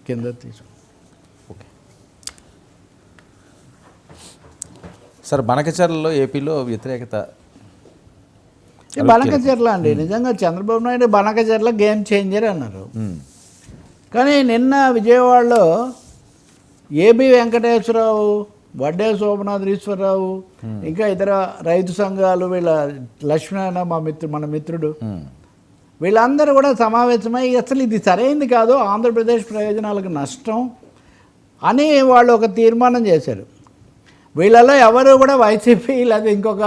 కింద తీసుకు. Okay sir, బనకచర్లలో ఏపీలో వ్యతిరేకత బనకచర్ల అండి, నిజంగా చంద్రబాబు నాయుడు బనకచర్ల గేమ్ చేంజర్ అన్నారు. కానీ నిన్న విజయవాడలో ఏబి వెంకటేశ్వరరావు, వడ్డే సోమనాథీశ్వరరావు, ఇంకా ఇతర రైతు సంఘాలు, వీళ్ళ లక్ష్మణ మన మిత్రుడు, వీళ్ళందరూ కూడా సమావేశమై అసలు ఇది సరైంది కాదు, ఆంధ్రప్రదేశ్ ప్రయోజనాలకు నష్టం అని వాళ్ళు ఒక తీర్మానం చేశారు. వీళ్ళలో ఎవరు కూడా వైసీపీ లేదా ఇంకొక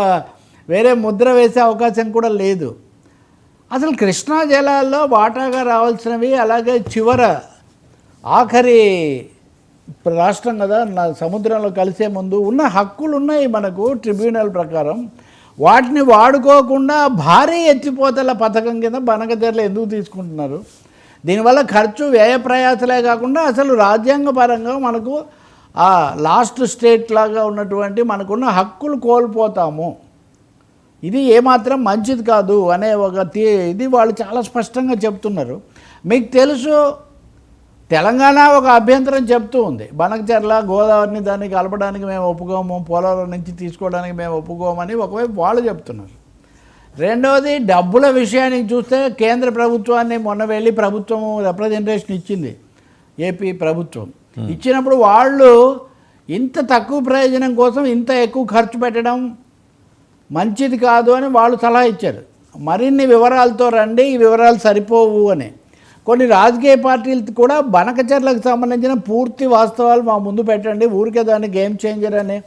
వేరే ముద్ర వేసే అవకాశం కూడా లేదు. అసలు కృష్ణా జలాల్లో వాటాగా రావాల్సినవి, అలాగే ఆఖరి రాష్ట్రం కదా, సముద్రంలో కలిసే ముందు ఉన్న హక్కులు ఉన్నాయి మనకు ట్రిబ్యునల్ ప్రకారం. వాటిని వాడుకోకుండా భారీ ఎత్తిపోతల పథకం కింద బనకచర్ల ఎందుకు తీసుకుంటున్నారు? దీనివల్ల ఖర్చు వ్యయ ప్రయాసలే కాకుండా అసలు రాజ్యాంగపరంగా మనకు ఆ లాస్ట్ స్టేట్ లాగా ఉన్నటువంటి మనకున్న హక్కులు కోల్పోతాము. ఇది ఏమాత్రం మంచిది కాదు అనే ఒక ఇది వాళ్ళు చాలా స్పష్టంగా చెప్తున్నారు. మీకు తెలుసు, తెలంగాణ ఒక అభ్యంతరం చెప్తూ ఉంది, బనకచర్ల గోదావరిని దాన్ని కలపడానికి మేము ఒప్పుకోము, పోలవరం నుంచి తీసుకోవడానికి మేము ఒప్పుకోమని ఒకవైపు వాళ్ళు చెప్తున్నారు. రెండవది, డబ్బుల విషయానికి చూస్తే కేంద్ర ప్రభుత్వాన్ని మొన్న వెళ్ళి ప్రభుత్వం రిప్రజెంటేషన్ ఇచ్చింది, ఏపీ ప్రభుత్వం ఇచ్చినప్పుడు వాళ్ళు ఇంత తక్కువ ప్రయోజనం కోసం ఇంత ఎక్కువ ఖర్చు పెట్టడం మంచిది కాదు అని వాళ్ళు సలహా ఇచ్చారు. మరిన్ని వివరాలతో రండి, ఈ వివరాలు సరిపోవు అని. కొన్ని రాజకీయ పార్టీలు కూడా బనకచర్లకు సంబంధించిన పూర్తి వాస్తవాలు మా ముందు పెట్టండి, ఊరికే దాన్ని గేమ్ చేంజర్ అని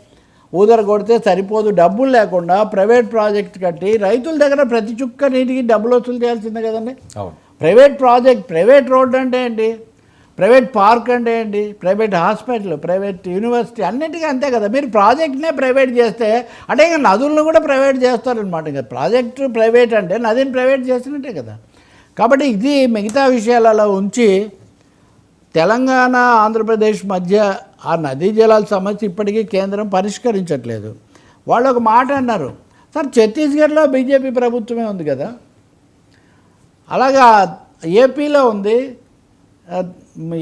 ఊదర కొడితే సరిపోదు, డబ్బులు లేకుండా ప్రైవేట్ ప్రాజెక్ట్ కట్టి రైతుల దగ్గర ప్రతి చుక్క నీటికి డబ్బులు వసూలు చేయాల్సిందే కదండి. ప్రైవేట్ ప్రాజెక్ట్, ప్రైవేట్ రోడ్డు అంటే ఏంటి, ప్రైవేట్ పార్క్ అంటే ఏంటి, ప్రైవేట్ హాస్పిటల్, ప్రైవేట్ యూనివర్సిటీ, అన్నిటికీ అంతే కదా. మీరు ప్రాజెక్ట్నే ప్రైవేట్ చేస్తే అంటే ఇంకా నదులను కూడా ప్రైవేట్ చేస్తారనమాట. ఇంకా ప్రాజెక్టు ప్రైవేట్ అంటే నదిని ప్రైవేట్ చేసినట్టే కదా. కాబట్టి ఇది మిగతా విషయాలలో ఉంచి తెలంగాణ ఆంధ్రప్రదేశ్ మధ్య ఆ నదీ జలాల సమస్య ఇప్పటికీ కేంద్రం పరిష్కరించట్లేదు. వాళ్ళు ఒక మాట అన్నారు, సార్ ఛత్తీస్గఢ్లో బీజేపీ ప్రభుత్వమే ఉంది కదా, అలాగా ఏపీలో ఉంది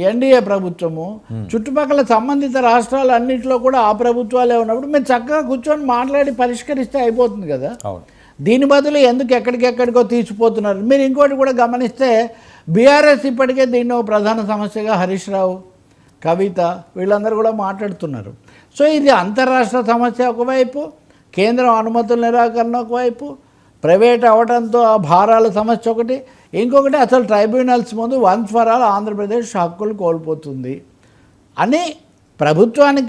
ఎన్డీఏ ప్రభుత్వము, చుట్టుపక్కల సంబంధిత రాష్ట్రాలు అన్నింటిలో కూడా ఆ ప్రభుత్వాలే ఉన్నప్పుడు మీరు చక్కగా కూర్చొని మాట్లాడి పరిష్కరిస్తే అయిపోతుంది కదా. దీని బదులు ఎందుకు ఎక్కడికెక్కడికో తీసిపోతున్నారు? మీరు ఇంకోటి కూడా గమనిస్తే బీఆర్ఎస్ ఇప్పటికే దీన్ని ఒక ప్రధాన సమస్యగా హరీష్ రావు, కవిత వీళ్ళందరూ కూడా మాట్లాడుతున్నారు. సో ఇది అంతర్రాష్ట్ర సమస్య ఒకవైపు, కేంద్రం అనుమతుల నిరాకరణ ఒకవైపు, ప్రైవేట్ అవడంతో ఆ భారాల సమస్య ఒకటి, ఇంకొకటి అసలు ట్రైబ్యునల్స్ ముందు వన్స్ ఫర్ ఆల్ ఆంధ్రప్రదేశ్ హక్కులు కోల్పోతుంది అని ప్రభుత్వానికి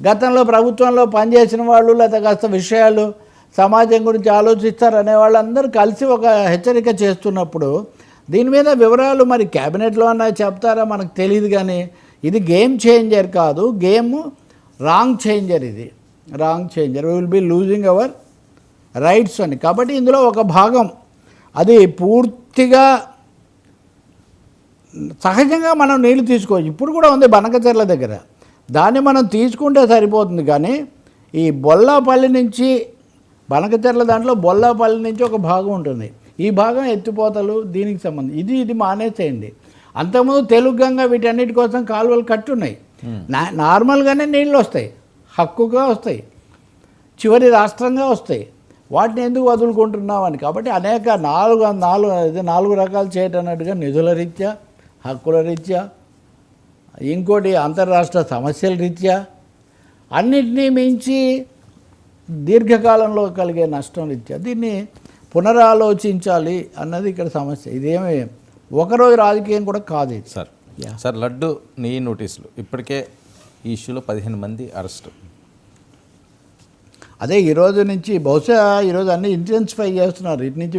గతంలో ప్రభుత్వంలో పనిచేసిన వాళ్ళు లేదా కాస్త విషయాలు సమాజం గురించి ఆలోచిస్తారు అనే వాళ్ళందరూ కలిసి ఒక హెచ్చరిక చేస్తున్నప్పుడు దీని మీద వివరాలు మరి క్యాబినెట్లో అన్నా చెప్తారా మనకు తెలియదు. కానీ ఇది గేమ్ చేంజర్ కాదు, గేమ్ రాంగ్ చేంజర్. ఇది wrong changer, we will be losing our rights అని. కాబట్టి ఇందులో ఒక భాగం అది పూర్తిగా సహజంగా మనం నీళ్ళు తీసుకోవచ్చు, ఇప్పుడు కూడా ఉంది బనకచర్ల దగ్గర, దాన్ని మనం తీసుకుంటే సరిపోతుంది. కానీ ఈ బొల్లాపల్లి నుంచి బనకచర్ల దాంట్లో బొల్లాపల్లి నుంచి ఒక భాగం ఉంటుంది, ఈ భాగం ఎత్తిపోతలు దీనికి సంబంధించి ఇది మానేసేయండి. అంతకుముందు తెలుగు గంగ వీటన్నిటి కోసం కాలువలు కట్టున్నాయి, నార్మల్గానే నీళ్ళు వస్తాయి, హక్కుగా వస్తాయి, చివరి రాష్ట్రంగా వస్తాయి, వాటిని ఎందుకు వదులుకుంటున్నామని. కాబట్టి అనేక నాలుగు రకాలు చేయటం అన్నట్టుగా నిధుల రీత్యా, హక్కుల రీత్యా, ఇంకోటి అంతర్రాష్ట్ర సమస్యల రీత్యా, అన్నిటినీ మించి దీర్ఘకాలంలో కలిగే నష్టం రీత్యా దీన్ని పునరాలోచించాలి అన్నది ఇక్కడ సమస్య. ఇదేమి ఒకరోజు రాజకీయం కూడా కాదు ఇది. సార్ లడ్డు నెయ్యి నోటీసులు ఇప్పటికే ఈ ఇష్యూలో 15 మంది అరెస్టు. అదే ఈరోజు నుంచి బహుశా ఈరోజు అన్నీ ఇంటెన్సిఫై చేస్తున్నారు, ఇటు నుంచి